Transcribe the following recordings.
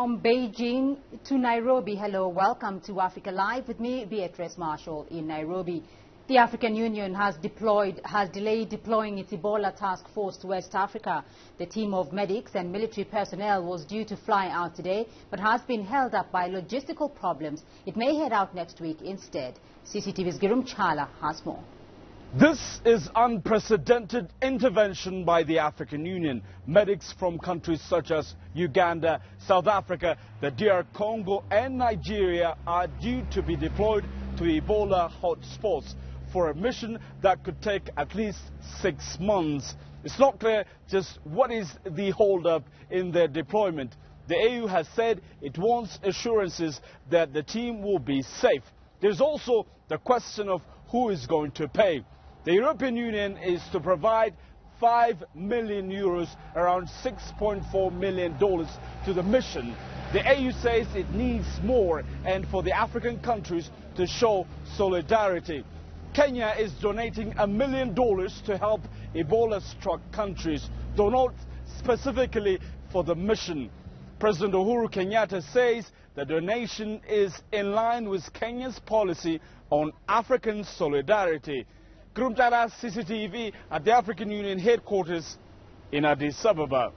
From Beijing to Nairobi, hello, welcome to Africa Live with me, Beatrice Marshall in Nairobi. The African Union has delayed deploying its Ebola task force to West Africa. The team of medics and military personnel was due to fly out today, but has been held up by logistical problems. It may head out next week instead. CCTV's Girum Chala has more. This is unprecedented intervention by the African Union. Medics from countries such as Uganda, South Africa, the DR Congo and Nigeria are due to be deployed to Ebola hotspots for a mission that could take at least 6 months. It's not clear just what is the hold-up in their deployment. The AU has said it wants assurances that the team will be safe. There's also the question of who is going to pay. The European Union is to provide €5 million, around $6.4 million to the mission. The AU says it needs more and for the African countries to show solidarity. Kenya is donating $1 million to help Ebola-struck countries, though not specifically for the mission. President Uhuru Kenyatta says the donation is in line with Kenya's policy on African solidarity. Kurumtara CCTV at the African Union headquarters in Addis Ababa.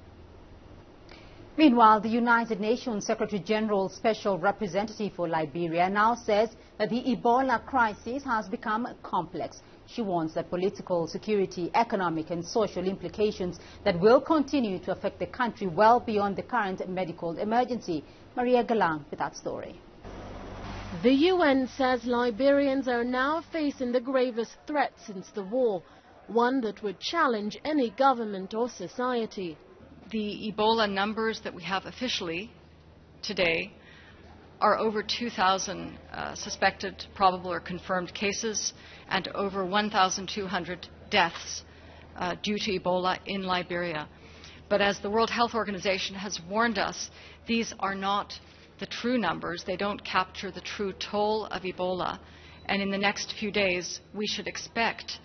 Meanwhile, the United Nations Secretary General Special Representative for Liberia now says that the Ebola crisis has become complex. She warns that political, security, economic and social implications that will continue to affect the country well beyond the current medical emergency. Maria Galang with that story. The UN says Liberians are now facing the gravest threat since the war, one that would challenge any government or society. The Ebola numbers that we have officially today are over 2,000 suspected, probable or confirmed cases and over 1,200 deaths due to Ebola in Liberia. But as the World Health Organization has warned us, these are not the true numbers. They don't capture the true toll of Ebola. And in the next few days, we should expect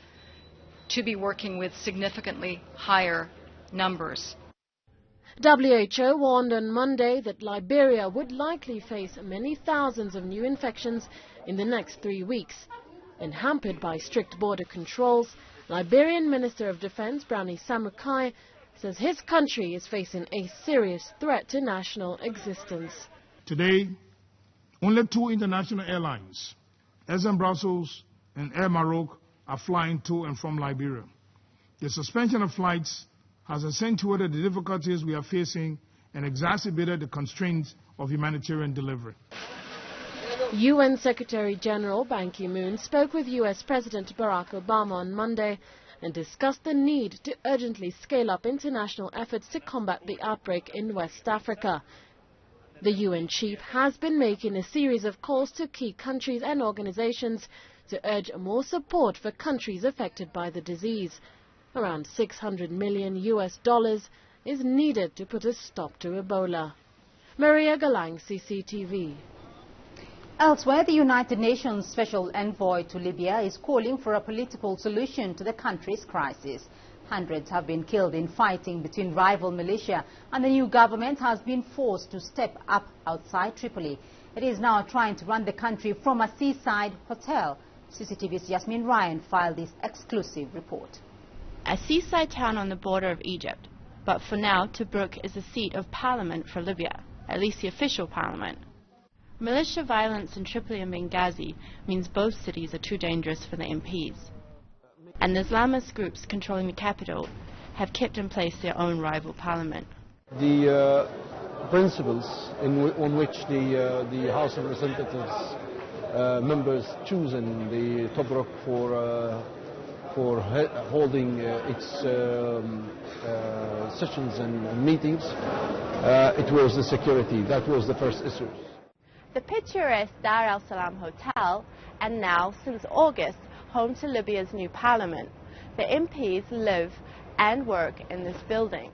to be working with significantly higher numbers. WHO warned on Monday that Liberia would likely face many thousands of new infections in the next 3 weeks. And hampered by strict border controls, Liberian Minister of Defense Brownie Samukai says his country is facing a serious threat to national existence. Today, only 2 international airlines, SM Brussels and Air Maroc, are flying to and from Liberia. The suspension of flights has accentuated the difficulties we are facing and exacerbated the constraints of humanitarian delivery. UN Secretary General Ban Ki-moon spoke with US President Barack Obama on Monday and discussed the need to urgently scale up international efforts to combat the outbreak in West Africa. The UN chief has been making a series of calls to key countries and organizations to urge more support for countries affected by the disease. Around $600 million is needed to put a stop to Ebola. Maria Galang, CCTV. Elsewhere, the United Nations Special Envoy to Libya is calling for a political solution to the country's crisis. Hundreds have been killed in fighting between rival militia, and the new government has been forced to step up outside Tripoli. It is now trying to run the country from a seaside hotel. CCTV's Yasmin Ryan filed this exclusive report. A seaside town on the border of Egypt, but for now Tobruk is the seat of parliament for Libya, at least the official parliament. Militia violence in Tripoli and Benghazi means both cities are too dangerous for the MPs. And the Islamist groups controlling the capital have kept in place their own rival parliament. The principles on which the House of Representatives members chosen the Tobruk for holding its sessions and meetings, it was the security. That was the first issue. The picturesque Dar al Salam Hotel, and now, since August, home to Libya's new parliament. The MPs live and work in this building.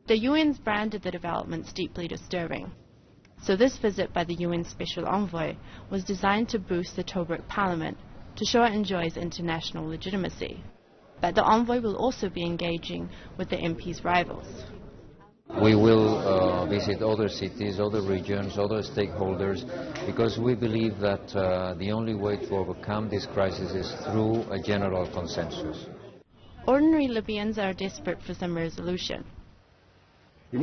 The UN's branded the developments deeply disturbing. So this visit by the UN Special Envoy was designed to boost the Tobruk parliament to show it enjoys international legitimacy. But the envoy will also be engaging with the MPs' rivals. We will visit other cities, other regions, other stakeholders, because we believe that the only way to overcome this crisis is through a general consensus. Ordinary Libyans are desperate for some resolution. We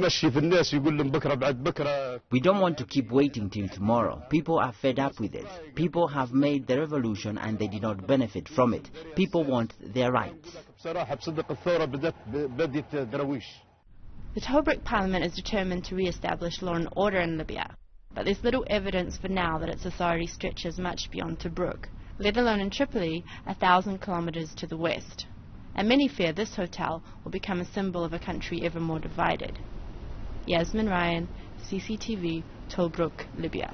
don't want to keep waiting till tomorrow. People are fed up with it. People have made the revolution and they did not benefit from it. People want their rights. The Tobruk Parliament is determined to re-establish law and order in Libya, but there's little evidence for now that its authority stretches much beyond Tobruk, let alone in Tripoli, 1,000 kilometers to the west. And many fear this hotel will become a symbol of a country ever more divided. Yasmin Ryan, CCTV, Tobruk, Libya.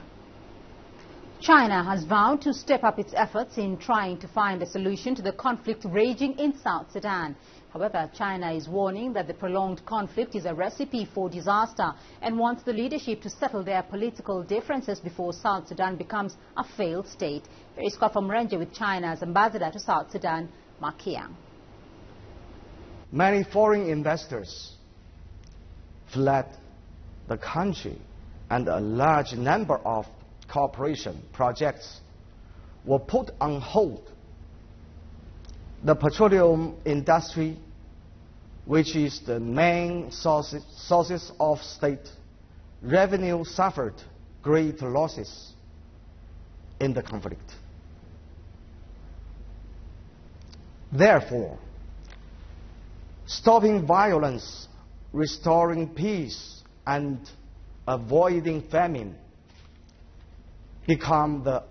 China has vowed to step up its efforts in trying to find a solution to the conflict raging in South Sudan. However, China is warning that the prolonged conflict is a recipe for disaster and wants the leadership to settle their political differences before South Sudan becomes a failed state. Here is Kwa from Ranger with China's ambassador to South Sudan, Ma Qiang. Many foreign investors fled the country, and a large number of cooperation projects were put on hold. The petroleum industry, which is the main sources of state revenue, suffered great losses in the conflict. Therefore, stopping violence, restoring peace, and avoiding famine become the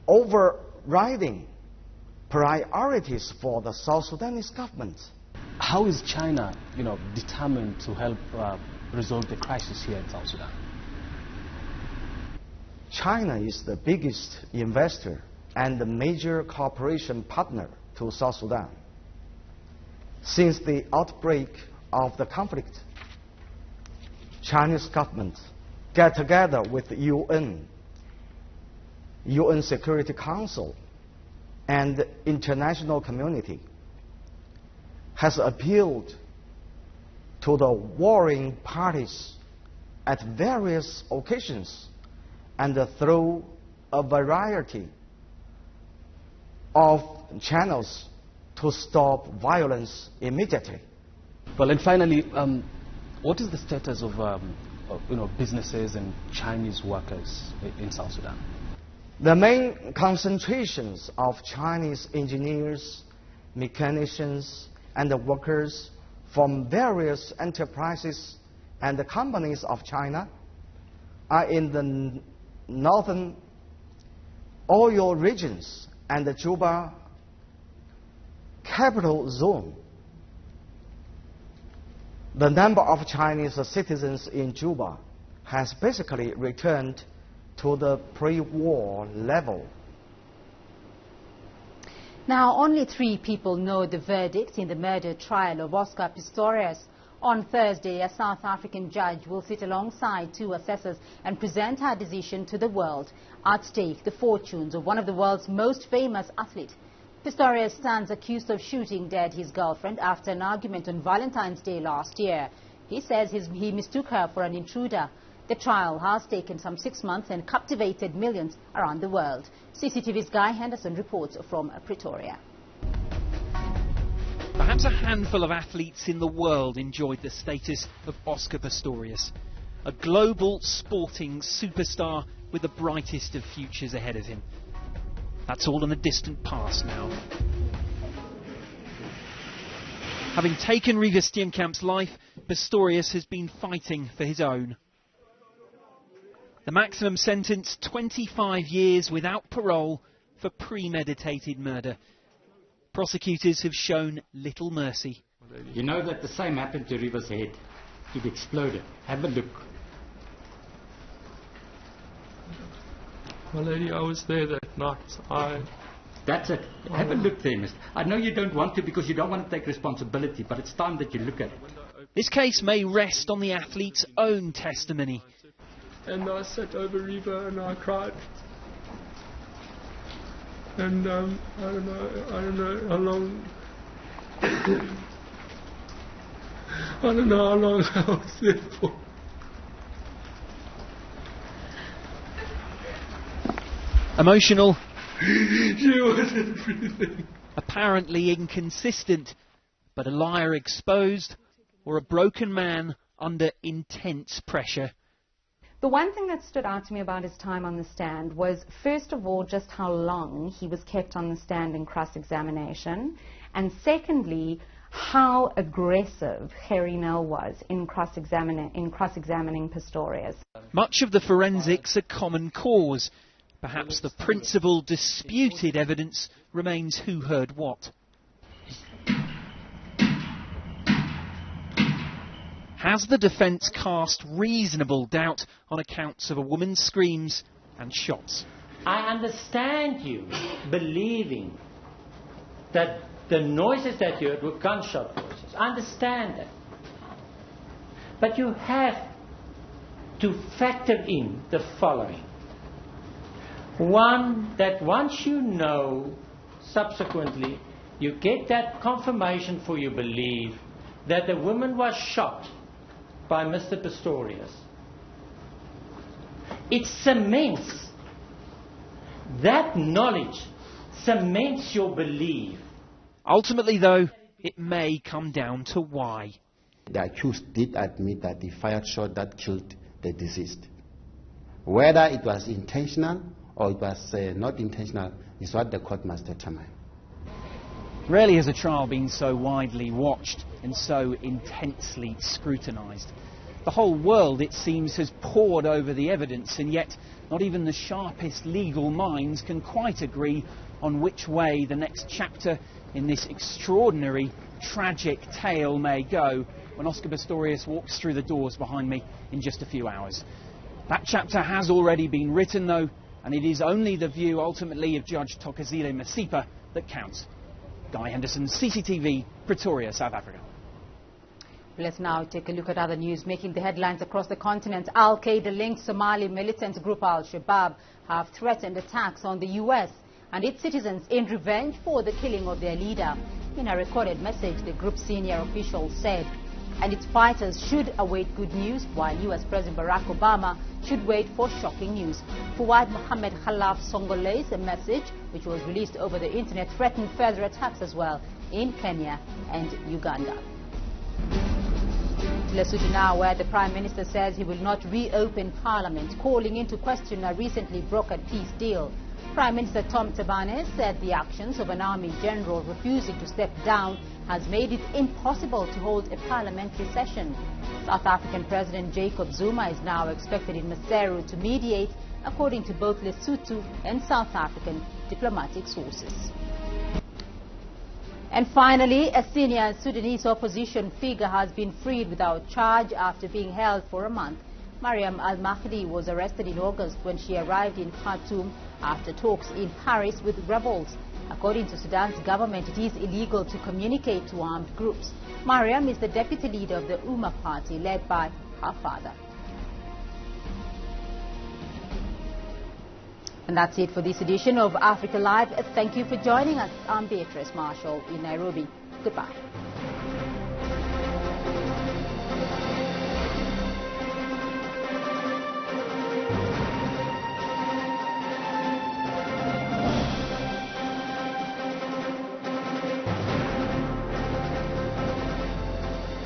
overriding priorities for the South Sudanese government. How is China, determined to help resolve the crisis here in South Sudan? China is the biggest investor and the major cooperation partner to South Sudan. Since the outbreak of the conflict, Chinese government get together with the UN Security Council, and the international community has appealed to the warring parties at various occasions and through a variety of channels to stop violence immediately. Well, and finally, what is the status of businesses and Chinese workers in South Sudan? The main concentrations of Chinese engineers, mechanicians, and workers from various enterprises and the companies of China are in the northern oil regions and the Juba capital zone. The number of Chinese citizens in Juba has basically returned to the pre-war level. Now, only 3 people know the verdict in the murder trial of Oscar Pistorius. On Thursday, a South African judge will sit alongside 2 assessors and present her decision to the world. At stake, the fortunes of one of the world's most famous athletes. Pistorius stands accused of shooting dead his girlfriend after an argument on Valentine's Day last year. He says he mistook her for an intruder. The trial has taken some 6 months and captivated millions around the world. CCTV's Guy Henderson reports from Pretoria. Perhaps a handful of athletes in the world enjoyed the status of Oscar Pistorius, a global sporting superstar with the brightest of futures ahead of him. That's all in the distant past now. Having taken Riga Steenkamp's life, Pistorius has been fighting for his own. The maximum sentence, 25 years without parole for premeditated murder. Prosecutors have shown little mercy. You know that the same happened to Riva's head. It exploded. Have a look. My lady, I was there that night. That's it. Have a look there, mister. I know you don't want to because you don't want to take responsibility, but it's time that you look at it. This case may rest on the athlete's own testimony. And I sat over Riva and I cried. And I don't know how long I don't know how long I was there for. Emotional. She wasn't breathing. Apparently inconsistent, but a liar exposed or a broken man under intense pressure. The one thing that stood out to me about his time on the stand was, first of all, just how long he was kept on the stand in cross-examination, and secondly, how aggressive Harry Nell was in cross-examining Pistorius. Much of the forensics are common cause. Perhaps the principal disputed evidence remains who heard what. Has the defence cast reasonable doubt on accounts of a woman's screams and shots? I understand you believing that the noises that you heard were gunshot noises. I understand that. But you have to factor in the following. One, that once you know, subsequently, you get that confirmation for your belief that the woman was shot by Mr. Pistorius. It cements, that knowledge cements your belief. Ultimately, though, it may come down to why. The accused did admit that he fired shot that killed the deceased. Whether it was intentional or it was not intentional is what the court must determine. Rarely has a trial been so widely watched and so intensely scrutinised. The whole world, it seems, has pored over the evidence, and yet not even the sharpest legal minds can quite agree on which way the next chapter in this extraordinary, tragic tale may go when Oscar Pistorius walks through the doors behind me in just a few hours. That chapter has already been written, though, and it is only the view, ultimately, of Judge Thokozile Masipa that counts. Guy Henderson, CCTV, Pretoria, South Africa. Let's now take a look at other news making the headlines across the continent. Al-Qaeda-linked Somali militant group Al-Shabaab have threatened attacks on the U.S. and its citizens in revenge for the killing of their leader. In a recorded message, the group's senior official said, and its fighters should await good news, while U.S. President Barack Obama should wait for shocking news. Fuad Mohammed Khalaf Songole's message, which was released over the internet, threatened further attacks as well in Kenya and Uganda. Lesotho now, where the Prime Minister says he will not reopen Parliament, calling into question a recently brokered peace deal. Prime Minister Tom Tabane said the actions of an army general refusing to step down has made it impossible to hold a parliamentary session. South African President Jacob Zuma is now expected in Maseru to mediate, according to both Lesotho and South African diplomatic sources. And finally, a senior Sudanese opposition figure has been freed without charge after being held for a month. Mariam Al-Mahdi was arrested in August when she arrived in Khartoum after talks in Paris with rebels. According to Sudan's government, it is illegal to communicate to armed groups. Mariam is the deputy leader of the Umma party, led by her father. And that's it for this edition of Africa Live. Thank you for joining us. I'm Beatrice Marshall in Nairobi. Goodbye.